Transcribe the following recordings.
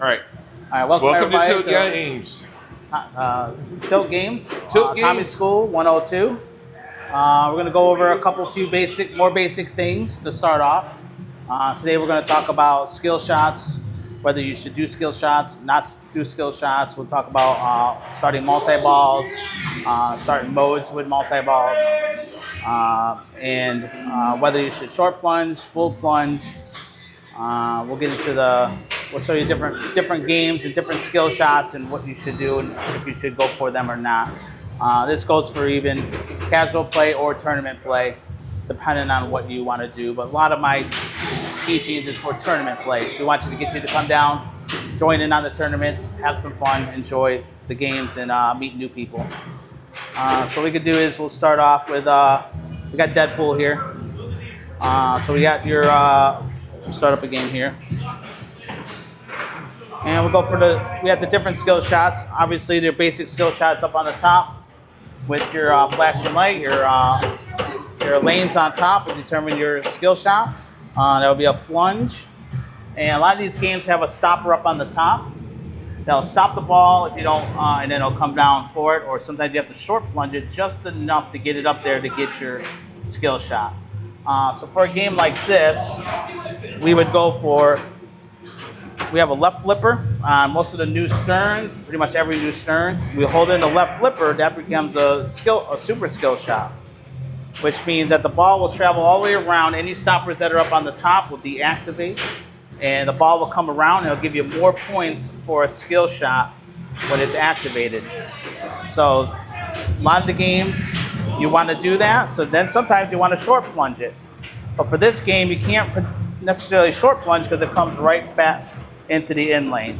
All right. All right, welcome Welcome to everybody Tilt Games. Tilt Games, Tilt Tommy Games. School 102. We're going to go over more basic things to start off. Today we're going to talk about skill shots, whether you should do skill shots, not do skill shots. We'll talk about starting multi-balls, starting modes with multi-balls, and whether you should short plunge, full plunge. We'll show you different games and different skill shots and what you should do and if you should go for them or not. This goes for even casual play or tournament play, depending on what you want to do. But a lot of my teachings is for tournament play. We want to get you to come down, join in on the tournaments, have some fun, enjoy the games, and meet new people. So what we could do is we'll start off with, we got Deadpool here. So we got your, start up a game here. And we'll go for we have the different skill shots. Obviously, their basic skill shots up on the top with your flashing light, your lanes on top will determine your skill shot. There'll be a plunge. And a lot of these games have a stopper up on the top. That'll stop the ball if you don't, and then it'll come down for it. Or sometimes you have to short plunge it just enough to get it up there to get your skill shot. So for a game like this, we would go for, we have a left flipper on most of the new sterns, pretty much every new stern. We hold in the left flipper, that becomes a super skill shot, which means that the ball will travel all the way around. Any stoppers that are up on the top will deactivate, and the ball will come around and it'll give you more points for a skill shot when it's activated. So a lot of the games, you want to do that. So then sometimes you want to short plunge it. But for this game, you can't necessarily short plunge because it comes right back into the in lane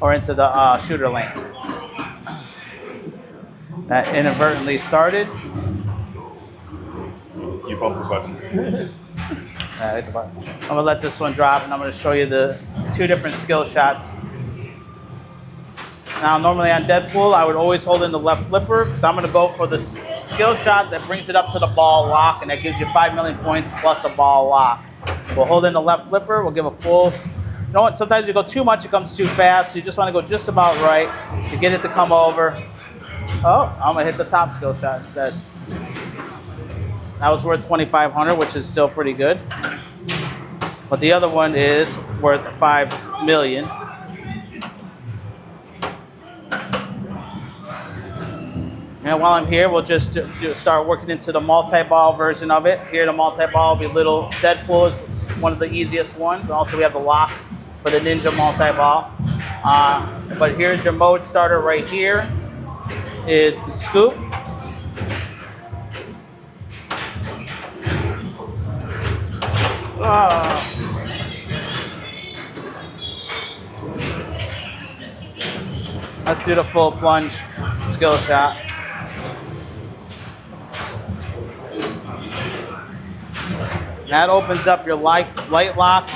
or into the shooter lane. That inadvertently started. You bumped the button. Hit the button. I'm gonna let this one drop and I'm gonna show you the two different skill shots. Now, normally on Deadpool, I would always hold in the left flipper because I'm gonna go for the skill shot that brings it up to the ball lock, and that gives you 5 million points plus a ball lock. We'll hold in the left flipper, we'll give a full, you know what, sometimes you go too much, it comes too fast, so you just wanna go just about right to get it to come over. Oh, I'm gonna hit the top skill shot instead. That was worth 2,500, which is still pretty good. But the other one is worth 5 million. And while I'm here, we'll just start working into the multi-ball version of it. Here, the multi-ball will be little. Deadpool is one of the easiest ones. Also, we have the lock for the Ninja multi-ball. But here's your mode starter right here. Is the scoop. Let's do the full plunge skill shot. That opens up your light lock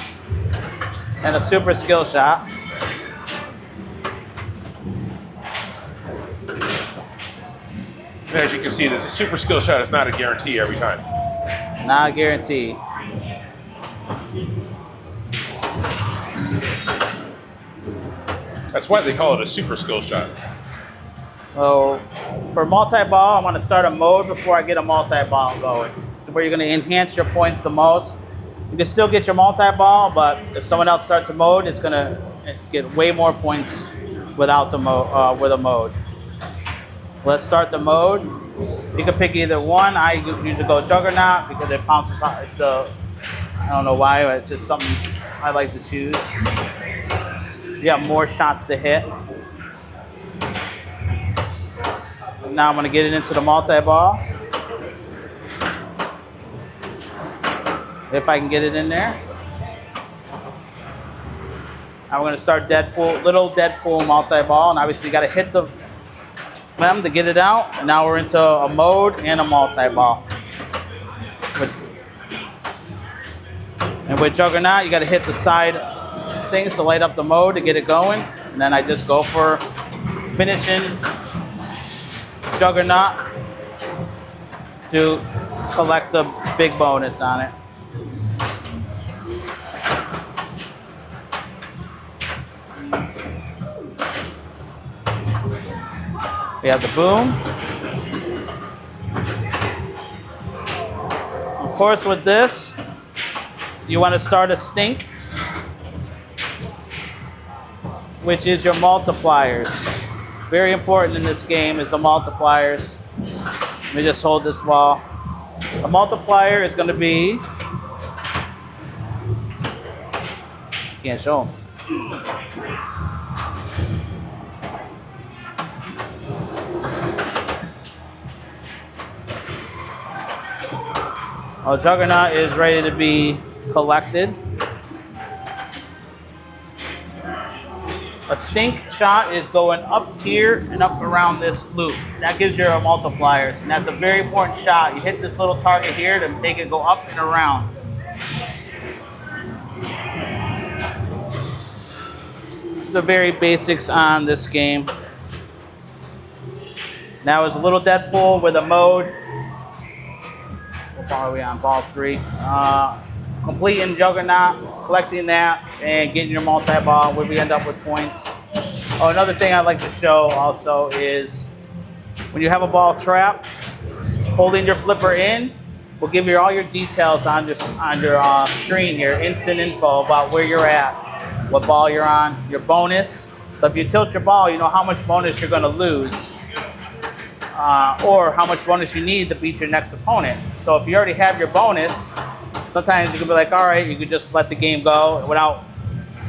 and a super skill shot. As you can see, this a super skill shot is not a guarantee every time. Not a guarantee. That's why they call it a super skill shot. So for multi-ball, I want to start a mode before I get a multi-ball going. So where you're going to enhance your points the most. You can still get your multi-ball, but if someone else starts a mode, it's going to get way more points without the with a mode. Let's start the mode. You can pick either one. I usually go Juggernaut because it bounces on. It's I don't know why, but it's just something I like to choose. You have more shots to hit. Now I'm going to get it into the multi-ball. If I can get it in there. Now we're going to start Deadpool, little Deadpool multi-ball, and obviously you got to hit the them to get it out. And now we're into a mode and a multi-ball. And with Juggernaut, you got to hit the side things to light up the mode to get it going. And then I just go for finishing Juggernaut to collect the big bonus on it. We have the boom. Of course, with this, you want to start a stink, which is your multipliers. Very important in this game is the multipliers. Let me just hold this ball. The multiplier is going to be, can't show them. Our Juggernaut is ready to be collected. A stink shot is going up here and up around this loop. That gives you multipliers, and that's a very important shot. You hit this little target here to make it go up and around. It's the very basics on this game. Now is a little Deadpool with a mode. What ball are we on? Ball 3. Completing Juggernaut, collecting that, and getting your multi-ball where we end up with points. Oh, another thing I'd like to show also is when you have a ball trapped, holding your flipper in will give you all your details on your screen here, instant info about where you're at, what ball you're on, your bonus. So if you tilt your ball, you know how much bonus you're going to lose. Or how much bonus you need to beat your next opponent. So if you already have your bonus, sometimes you can be like, all right, you could just let the game go without,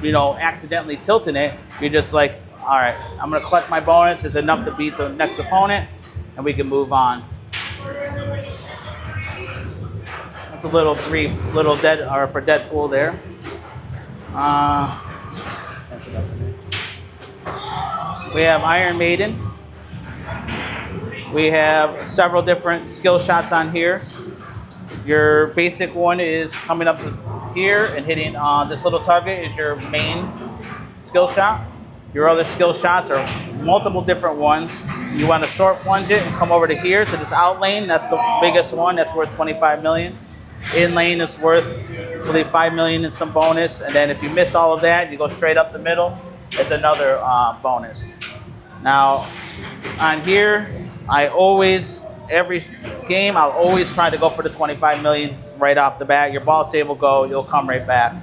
accidentally tilting it. You're just like, all right, I'm gonna collect my bonus. It's enough to beat the next opponent, and we can move on. That's a little brief, for Deadpool there. We have Iron Maiden. We have several different skill shots on here. Your basic one is coming up here and hitting this little target is your main skill shot. Your other skill shots are multiple different ones. You want to short plunge it and come over to here to this out lane. That's the biggest one. That's worth 25 million. In lane is worth, I believe, 5 million and some bonus. And then if you miss all of that, you go straight up the middle. It's another bonus. Now, on here, every game, I'll always try to go for the 25 million right off the bat. Your ball save will go, you'll come right back.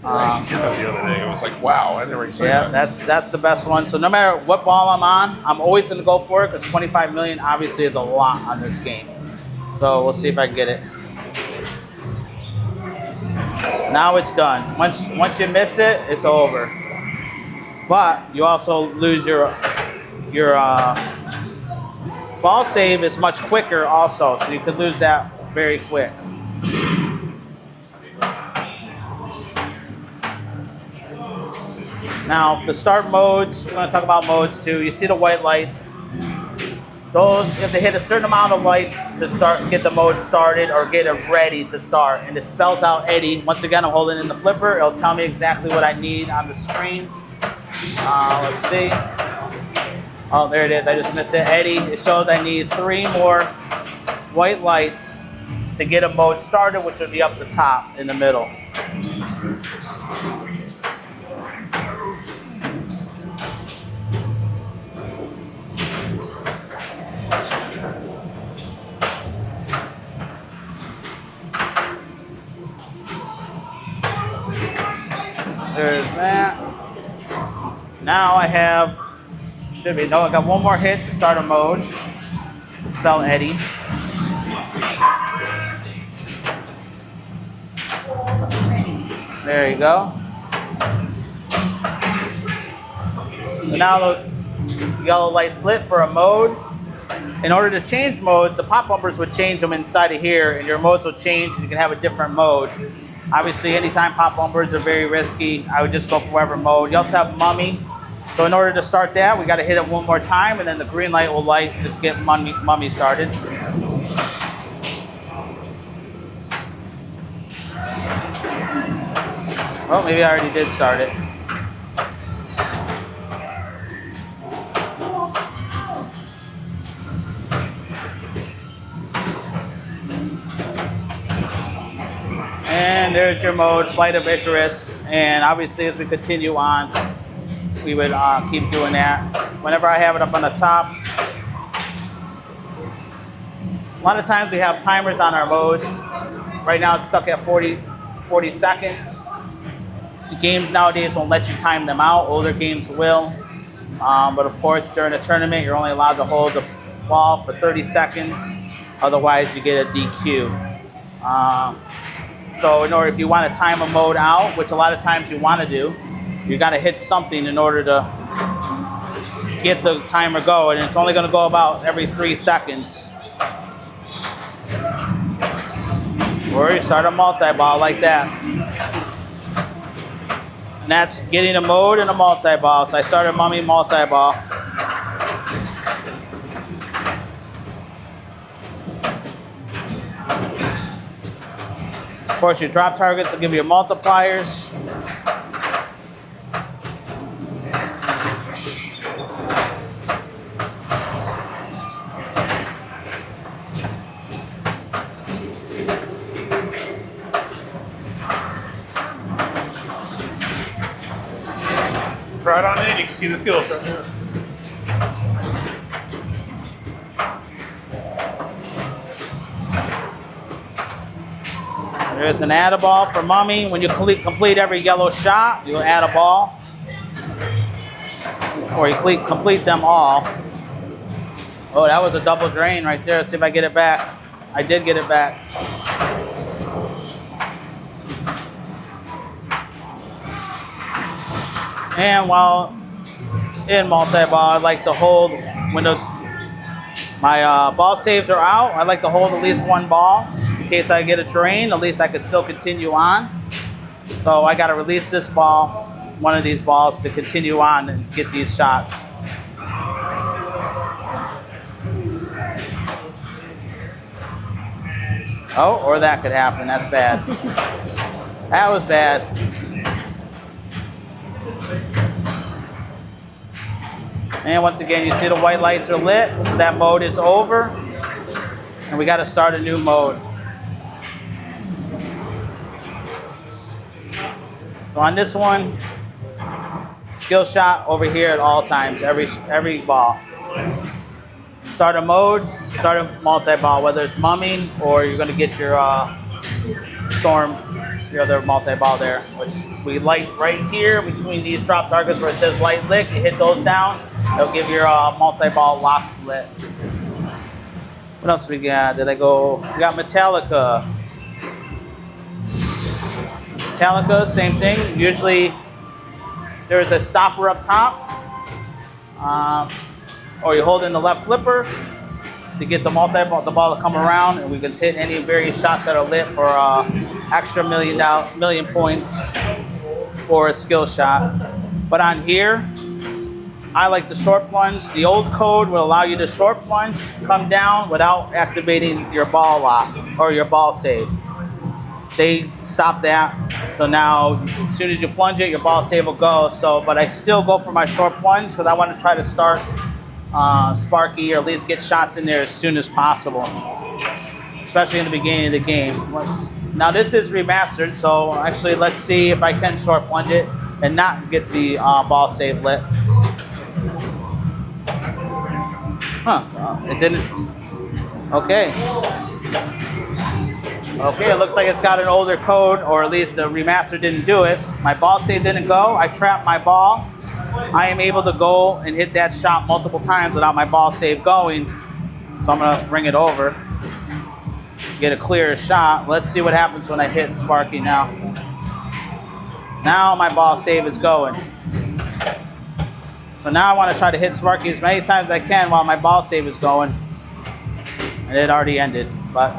I did that the other day. It was like, wow, I never seen that. That's the best one. So no matter what ball I'm on, I'm always going to go for it because 25 million obviously is a lot on this game. So we'll see if I can get it. Now it's done. Once you miss it, it's over. But you also lose your ball save is much quicker also, so you could lose that very quick. Now, the start modes, we're going to talk about modes too. You see the white lights. Those, you have to hit a certain amount of lights to get the mode started or get it ready to start. And it spells out Eddie. Once again, I'm holding in the flipper. It'll tell me exactly what I need on the screen. Let's see. Oh, there it is. I just missed it. Eddie, it shows I need 3 more white lights to get a mode started, which would be up the top in the middle. There's that. Now I have, I got one more hit to start a mode. Spell Eddie. There you go. Now the yellow light's lit for a mode. In order to change modes, the pop bumpers would change them inside of here, and your modes will change, and you can have a different mode. Obviously, anytime pop bumpers are very risky, I would just go for whatever mode. You also have Mummy. So in order to start that, we got to hit it one more time, and then the green light will light to get Mummy started. Oh, maybe I already did start it. And there's your mode, Flight of Icarus. And obviously, as we continue on, we would keep doing that. Whenever I have it up on the top, a lot of times we have timers on our modes. Right now it's stuck at 40 seconds. The games nowadays won't let you time them out. Older games will. But of course, during a tournament, you're only allowed to hold the ball for 30 seconds. Otherwise, you get a DQ. So if you want to time a mode out, which a lot of times you want to do, you got to hit something in order to get the timer going. And it's only going to go about every 3 seconds. Or you start a multi-ball like that. And that's getting a mode and a multi-ball. So I started mummy multi-ball. Of course, your drop targets will give you multipliers. Right on in, you can see the skills right here. There's an add a ball for mummy. When you complete every yellow shot, you'll add a ball. Or you complete them all. Oh, that was a double drain right there. Let's see if I get it back. I did get it back. And while in multi-ball, I like to hold, when my ball saves are out, I like to hold at least one ball. In case I get a drain, at least I can still continue on. So I got to release this ball, one of these balls, to continue on and to get these shots. Oh, or that could happen. That's bad. That was bad. And once again, you see the white lights are lit. That mode is over. And we got to start a new mode. So on this one, skill shot over here at all times, every ball. Start a mode, start a multi-ball, whether it's mumming or you're going to get your storm, your other multi-ball there, which we light right here between these drop targets where it says light lit. You hit those down, they'll give your multi-ball locks lit. What else we got? We got Metallica. Metallica, same thing. Usually there is a stopper up top, or you hold in the left flipper to get the multi-ball, the ball to come around, and we can hit any various shots that are lit for extra million points for a skill shot. But on here, I like the short plunge. The old code will allow you to short plunge, come down without activating your ball lock or your ball save. They stopped that, so now as soon as you plunge it, your ball save will go. But I still go for my short plunge because I want to try to start Sparky, or at least get shots in there as soon as possible, especially in the beginning of the game. Now this is remastered, so actually let's see if I can short plunge it and not get the ball save lit. It didn't. Okay. Okay, it looks like it's got an older code, or at least the remaster didn't do it. My ball save didn't go. I trapped my ball. I am able to go and hit that shot multiple times without my ball save going. So I'm gonna bring it over, get a clearer shot. Let's see what happens when I hit Sparky now. Now my ball save is going. So now I want to try to hit Sparky as many times as I can while my ball save is going. And it already ended, but.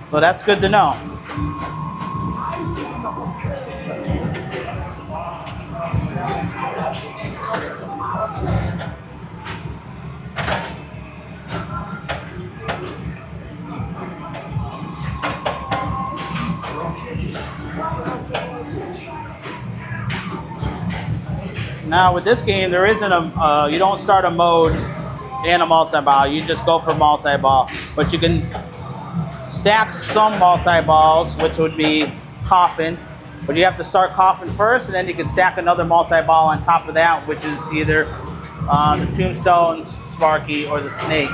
So that's good to know. Now with this game, there isn't you don't start a mode and a multi-ball. You just go for multi-ball. But you can stack some multi-balls, which would be coffin, But you have to start coughing first, and then you can stack another multi-ball on top of that, which is either the Tombstones, Sparky, or the Snake.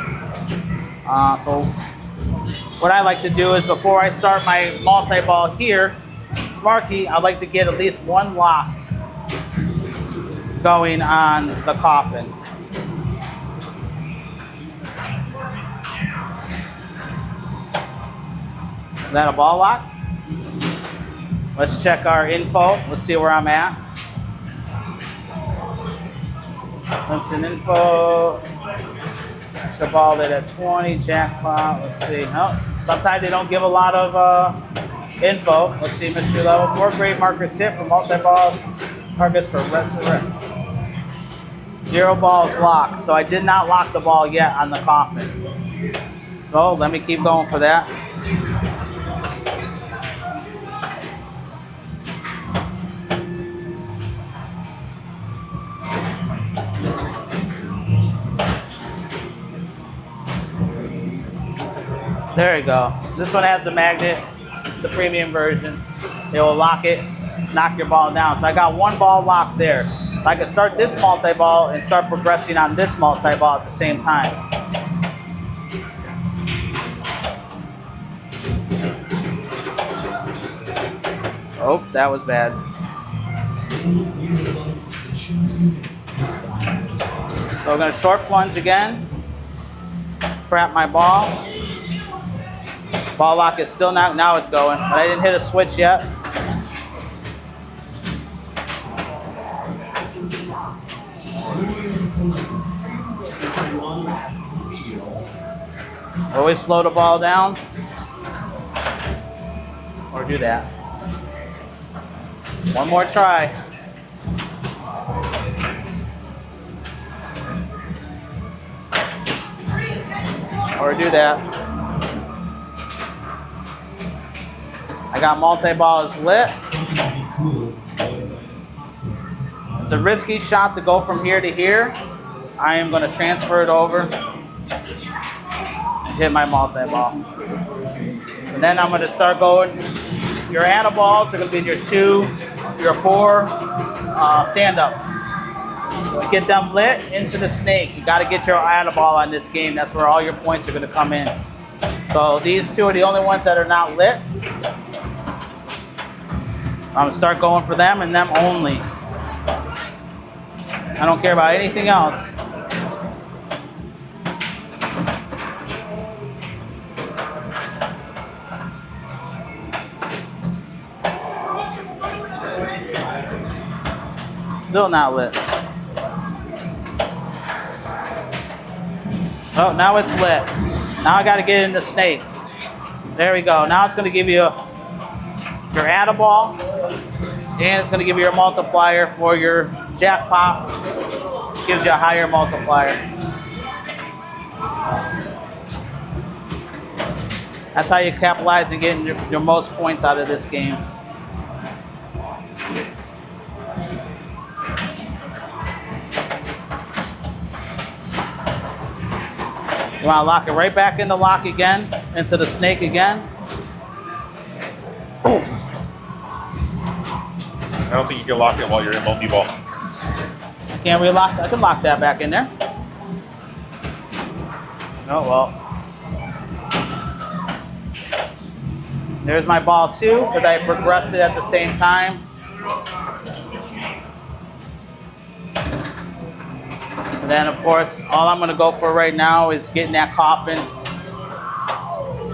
So what I like to do is before I start my multi-ball here, Sparky, I like to get at least one lock going on the coffin. Is that a ball lock? Let's check our info. Let's see where I'm at. Instant info. Extra ball lit at 20. Jackpot. Let's see. Oh, sometimes they don't give a lot of info. Let's see. Mystery level 4 grade markers hit for multi-ball targets for resurrect. 0 balls locked. So I did not lock the ball yet on the coffin. So let me keep going for that. There you go. This one has the magnet, the premium version. It will lock it, knock your ball down. So I got one ball locked there. So I can start this multi-ball and start progressing on this multi-ball at the same time. Oh, that was bad. So we're gonna short plunge again. Trap my ball. Ball lock is still not, now it's going, but I didn't hit a switch yet. Always slow the ball down, or do that. One more try. Or do that. I got multi-balls lit. It's a risky shot to go from here to here. I am going to transfer it over and hit my multi-ball. And then I'm going to start going. Your balls are going to be your 2, your 4 stand-ups. Get them lit into the snake. You got to get your ball on this game. That's where all your points are going to come in. So these 2 are the only ones that are not lit. I'm gonna start going for them and them only. I don't care about anything else. Still not lit. Oh, now it's lit. Now I gotta get in the snake. There we go. Now it's gonna give you your add-a-ball, and it's going to give you a multiplier for your jackpot. Gives you a higher multiplier. That's how you capitalize and get your most points out of this game. You want to lock it right back in the lock again, into the snake again. I don't think you can lock it while you're in multi-ball. I can't relock. I can lock that back in there. Oh well. There's my ball 2, because I progressed it at the same time. And then of course, all I'm going to go for right now is getting that coffin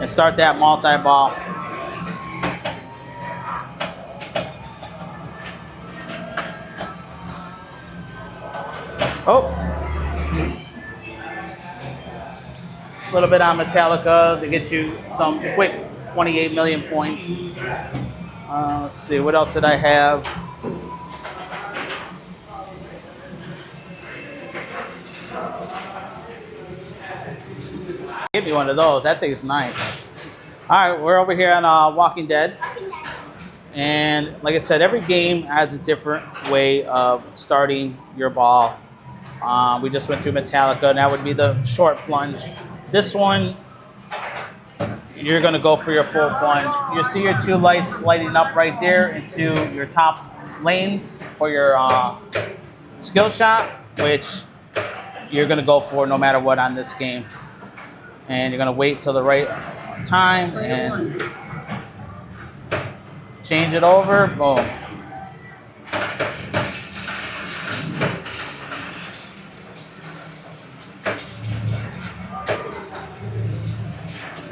and start that multi-ball. Oh, a little bit on Metallica to get you some quick 28 million points. Let's see, what else did I have? Give me one of those. That thing's nice. All right, we're over here on Walking Dead. And like I said, every game has a different way of starting your ball. We just went through Metallica, and that would be the short plunge. This one, you're going to go for your full plunge. You see your two lights lighting up right there into your top lanes for your skill shot, which you're going to go for no matter what on this game. And you're going to wait till the right time and change it over. Boom.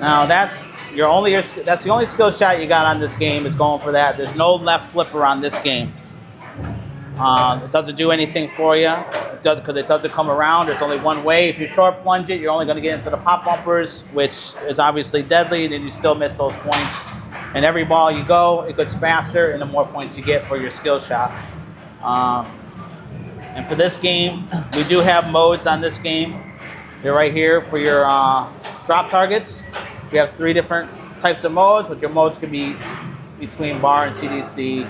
Now that's the only skill shot you got on this game is going for that. There's no left flipper on this game. It doesn't do anything for you. It does because it doesn't come around. There's only one way. If you short plunge it, you're only going to get into the pop bumpers, which is obviously deadly. Then you still miss those points. And every ball you go, it gets faster, and the more points you get for your skill shot. And for this game, we do have modes on this game. They're right here for your drop targets. We have 3 different types of modes, but your modes can be between bar and CDC,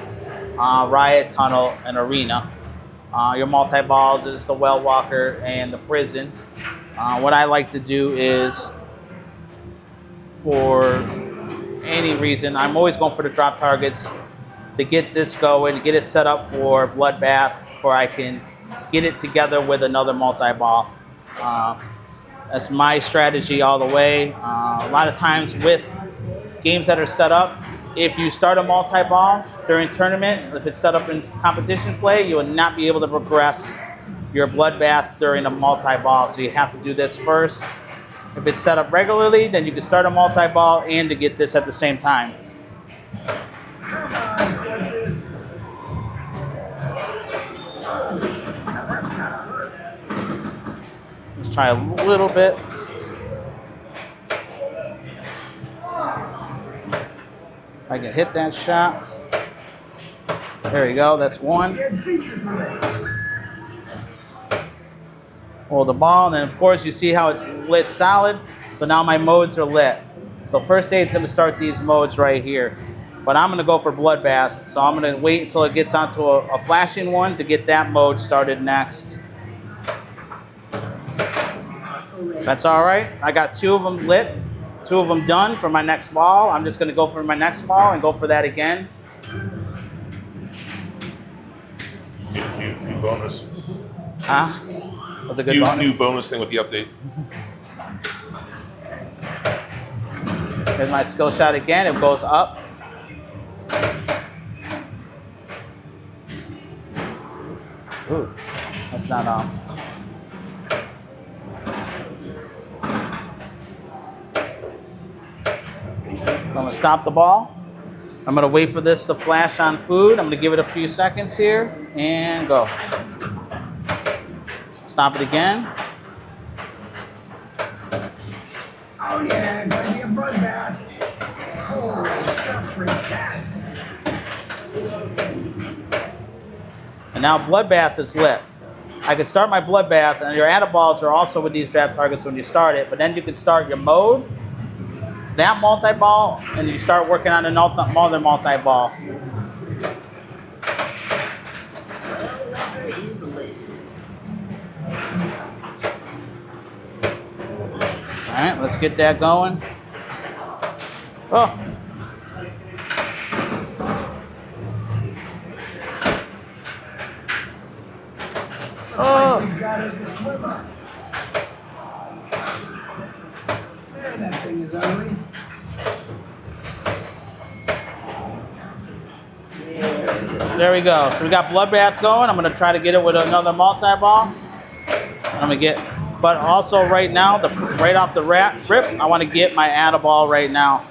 riot, tunnel, and arena. Your multi-balls is the well walker and the prison. What I like to do is, for any reason, I'm always going for the drop targets to get this going, get it set up for bloodbath, where I can get it together with another multi-ball. That's my strategy all the way. A lot of times with games that are set up, if you start a multi-ball during tournament, if it's set up in competition play, you will not be able to progress your bloodbath during a multi-ball. So you have to do this first. If it's set up regularly, then you can start a multi-ball and to get this at the same time. Let's try a little bit. I can hit that shot. There you go, that's one. Hold the ball, and then of course you see how it's lit solid. So now my modes are lit. So first aid's gonna start these modes right here. But I'm gonna go for bloodbath. So I'm gonna wait until it gets onto a flashing one to get that mode started next. That's all right. I got 2 of them lit, 2 of them done for my next ball. I'm just gonna go for my next ball and go for that again. New bonus. Huh? Was a good bonus. New bonus thing with the update. Here's my skill shot again. It goes up. Ooh, that's not on. So I'm gonna stop the ball. I'm gonna wait for this to flash on food. I'm gonna give it a few seconds here and go. Stop it again. Oh yeah, gonna be a bloodbath. Holy suffering cats. And now bloodbath is lit. I can start my bloodbath, and your added balls are also with these draft targets when you start it, but then you can start your mode, that multi-ball, and you start working on another multi-ball. All right, let's get that going. Oh. Oh. You got us a swimmer. Man, that thing is ugly. There we go. So we got bloodbath going. I'm going to try to get it with another multi-ball. I'm going to get, but also right now, right off the rip, I want to get my add-a-ball right now.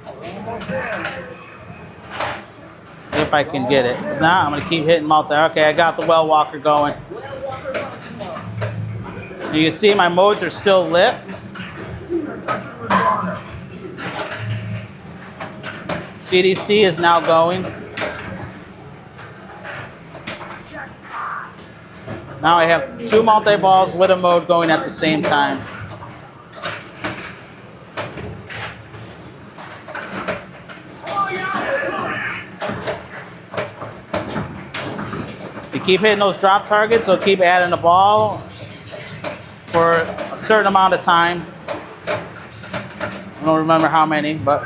Almost there. If I can get it. If not, I'm going to keep hitting multi. Okay, I got the well walker going. And you can see my modes are still lit. CDC is now going. Now I have 2 multi-balls with a mode going at the same time. You keep hitting those drop targets, so keep adding the ball for a certain amount of time. I don't remember how many, but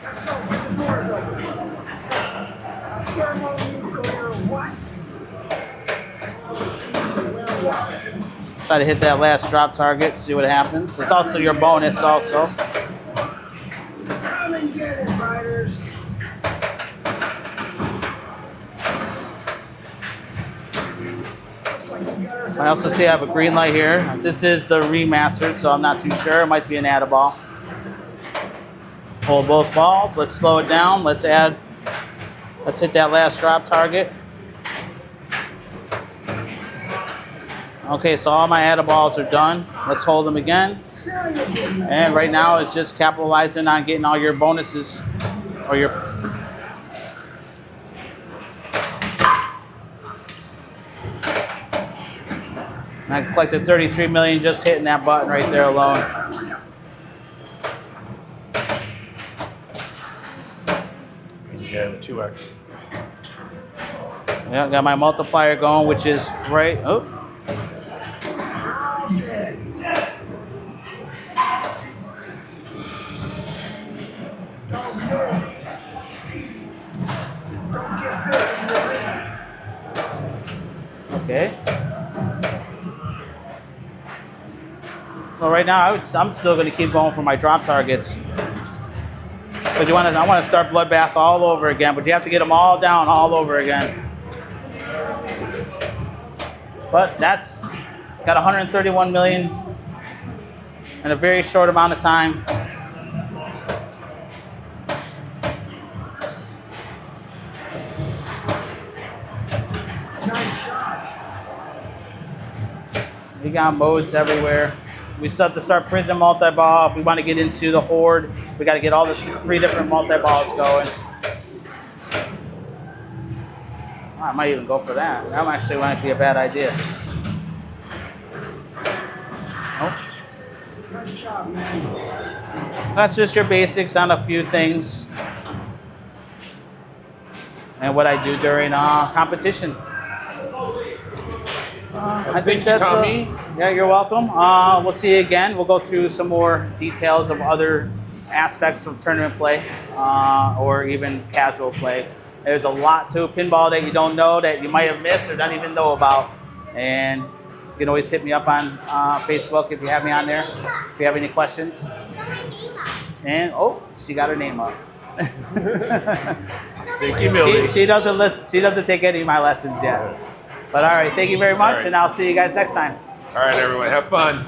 Let's go. Get the doors open. A thermonuclear what? try to hit that last drop target, see what happens. It's also your bonus also. Come and get it, riders. Looks like you got us I also see I have a green light here. This is the remastered, so I'm not too sure. It might be an add ball. Hold both balls. Let's slow it down. Let's hit that last drop target. Okay, so all my add balls are done. Let's hold them again. And right now it's just capitalizing on getting all your bonuses or your. And I collected 33 million just hitting that button right there alone. And you have a 2x. Yeah, got my multiplier going, which is right. Oh, How dead. Don't miss. Don't get bit. okay. Well, right now I'm still going to keep going for my drop targets. But I want to start Bloodbath all over again, but you have to get them all down all over again. But that's got 131 million in a very short amount of time. Nice shot. We got modes everywhere. We still have to start prison multi-ball. If we want to get into the horde, we got to get all the 3 different multi-balls going. I might even go for that. That actually might be a bad idea. Oh. Nice job, man. That's just your basics on a few things and what I do during competition. I think Thank you, that's Tommy. yeah, you're welcome. We'll see you again. We'll go through some more details of other aspects of tournament play or even casual play. There's a lot to pinball that you don't know, that you might have missed or don't even know about. And you can always hit me up on Facebook if you have me on there, if you have any questions. And oh, she got her name up. Thank you, Millie. She doesn't listen. She doesn't take any of my lessons yet. But all right, thank you very much, All right. and I'll see you guys next time. All right, everyone. Have fun.